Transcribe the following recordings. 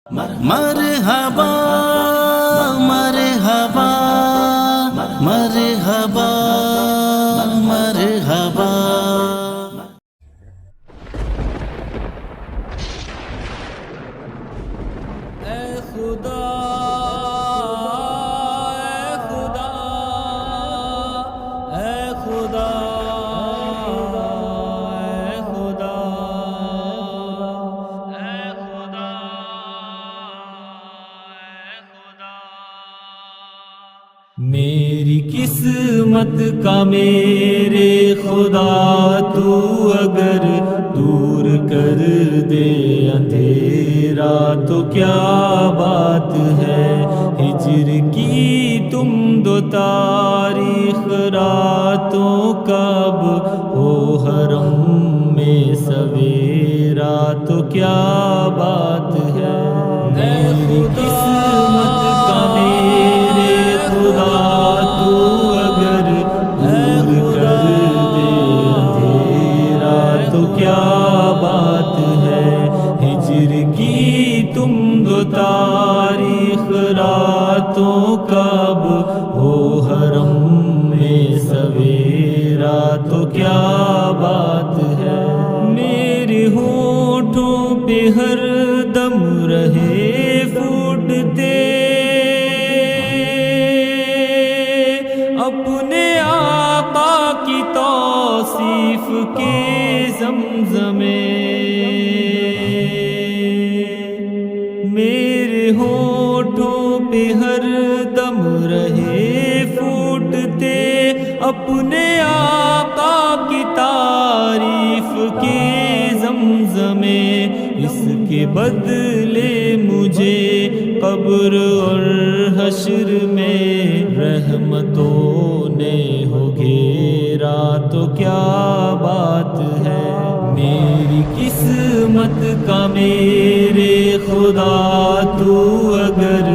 مرحبا مرحبا مرحبا مرحبا اے خدا اے خدا اے خدا اے خدا اے خدا میری قسمت کا میرے خدا تو اگر دور کر دے اندھیرا تو کیا بات ہے ہجر کی تم دو تاریخ راتوں کب ہو حرم میں سویرا تو کیا بات ہے میری قسمت کا میرے خدا تو اگر دور کر دے اندھیرا تو کیا بات ہے ہجر کی تم دو تاریخ راتوں کب ہو حرم میں سویرا تو کیا بات ہے میرے ہونٹوں پہ ہر دم رہے پھوٹتے اپنے آقا کی توصیف کے زمزمے میرے ہونٹوں پہ ہر دم رہے پھوٹتے اپنے آقا کی تعریف کے زمزمے اس کے بدلے مجھے قبر اور حشر میں رحمتوں نے ہو گھیرا تو کیا بات ہے میری قسمت کا میرے خدا تو اگر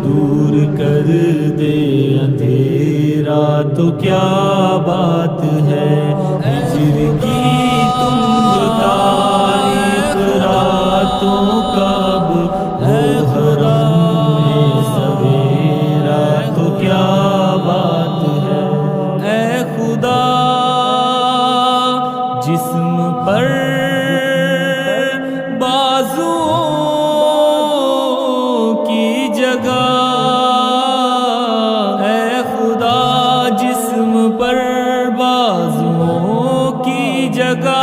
دور کر دے اندھیرا تو کیا بات ہے ہجر کی تم دو تاریخ راتوں کب ہو حرم میں سویرا تو کیا بات ہے اے خدا جسم پر بازوؤں کی جگہ اے خدا جسم پر بازوؤں کی جگہ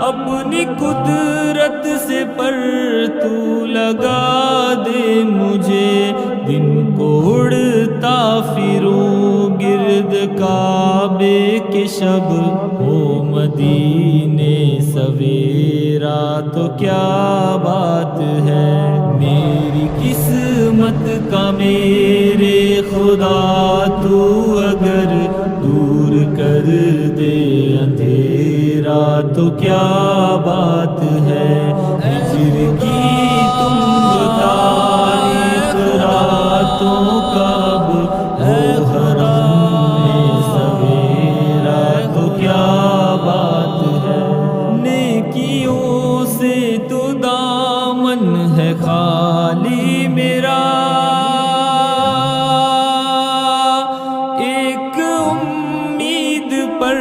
اپنی قدرت سے پر تو لگا دے مجھے دن کو اڑتا پھروں گرد کعبے کے شب ہو مدینے سویرا تو کیا بات ہے میری قسمت کا میرے خدا تو اگر دور کر دے اندھیرا تو کیا بات ہے ہجر کی تم دو تاریخ راتوں کب ہو حرم میں سویرا تو کیا بات ہے نیکیوں سے تو دامن ہے خالی میرا ایک امید پر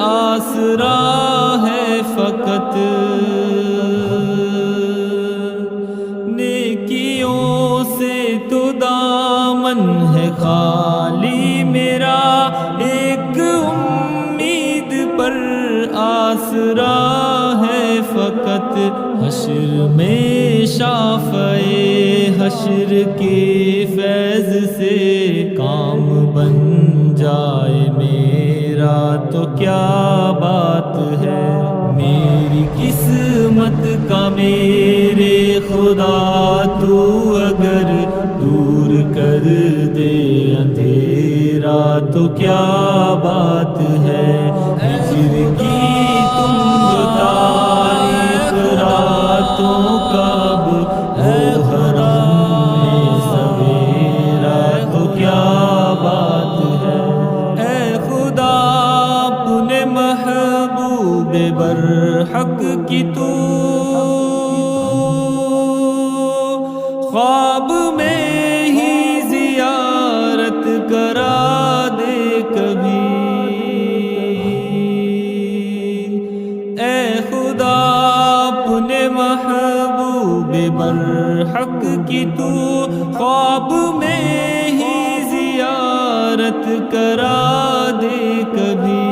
آسرا ہے فقط نیکیوں سے تو دامن ہے خالی میرا ایک امید پر آسرا ہے فقط حشر میں شافع حشر کے فیض سے کام بن جائے میرا تو کیا بات ہے میری قسمت کا میرے خدا تو اگر دور کر دے اندھیرا تو کیا بات ہے ہجر کی تم دو تاریخ راتوں کب ہو حرم میں سویرا تو کیا بات ہے اے خدا اپنے محبوب برحق کی تو خواب میں ہی زیارت کرا دے کبھی، اے خدا اپنے محبوب برحق کی تو خواب میں ہی زیارت کرا دے کبھی،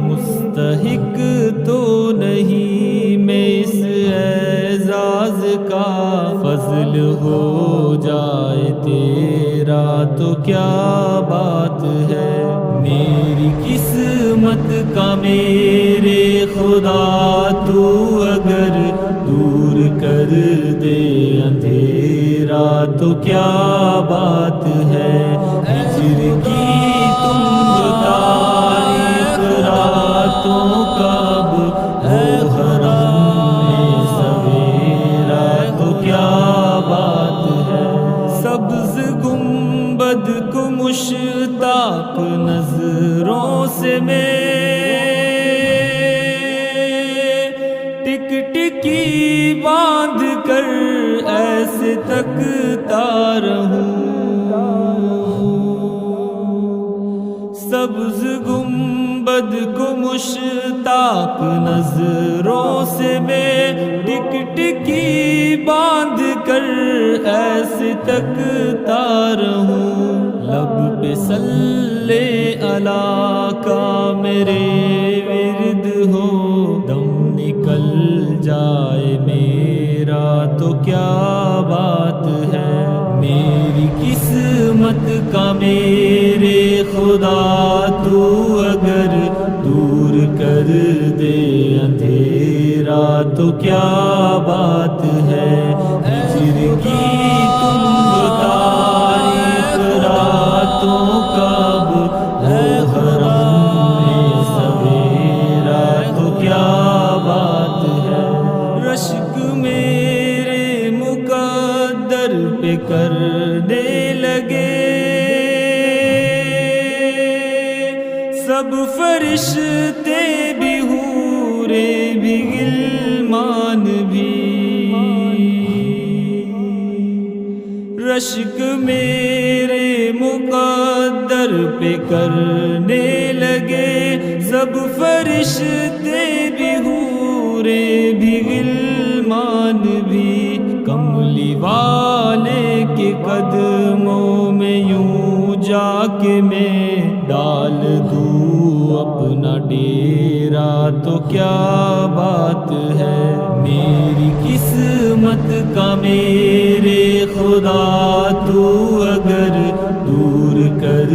مستحق تو نہیں میں اس اعزاز کا، فضل ہو جائے تیرا تو کیا بات ہے، میری قسمت کا میرے خدا تو اگر دور کر دے اندھیرا تو کیا بات ہے، ہجر کی تم تاریخ راتوں کا اب ہو حرم میں سویرا تو کیا بات ہے، سبز گنبد کو مشتاق نظروں سے میں ٹک ٹکی باندھ کر ایسے تکتا رہوں، سبز گنبد کو مشتاق نظروں سے میں ٹک ٹکی باندھ کر ایسے تکتا رہوں، لب پہ صلی علی کا میرے ورد ہو، دم نکل جائے میرا تو کیا بات ہے، میری قسمت کا میرے خدا تو اگر دور کر دے اندھیرا تو کیا بات ہے، ہجر کی تم تاریخ راتوں کا اب ہو حرم میں سویرا تو کیا بات ہے، رشک میرے مقدر پہ کرنے لگے سب فرشتے بھی حورے بھی غلمان بھی، رشک میرے مقدر پہ کرنے لگے سب فرشتے بھی حورے بھی غلمان بھی، کملی والے کے قدموں میں یوں جا کے میں ڈال دوں اپنا ڈیرا تو کیا بات ہے، میری قسمت کا میرے خدا تو اگر دور کر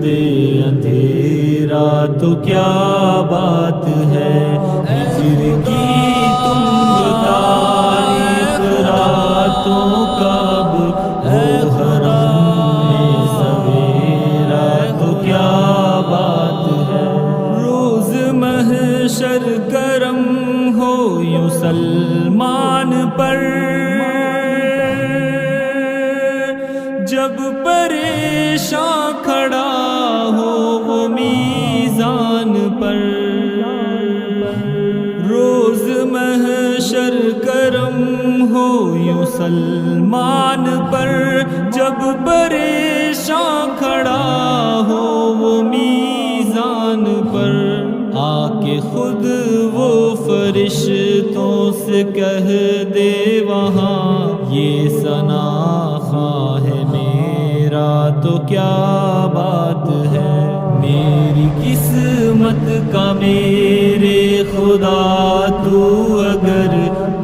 دے اندھیرا تو کیا بات ہے، ہجر کی تم تاریخ راتوں کا اب ہو حرم میں سویرا تو کیا بات ہے، روز محشر کرم ہو یوں سلمان پر، جب پریشاں کھڑا ہو وہ میزان پر، روز محشر کرم ہو یوں سلمان پر، جب پریشاں کھڑا ہو وہ میزان پر، آ کے خود وہ فرشتوں سے کہہ دے وہاں یہ ثنا خواہ ہے میرا تو کیا بات ہے، میری قسمت کا میرے خدا تو اگر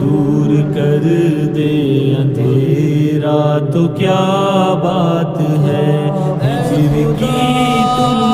دور کر دے اندھیرا تو کیا بات ہے، ہجر کی تم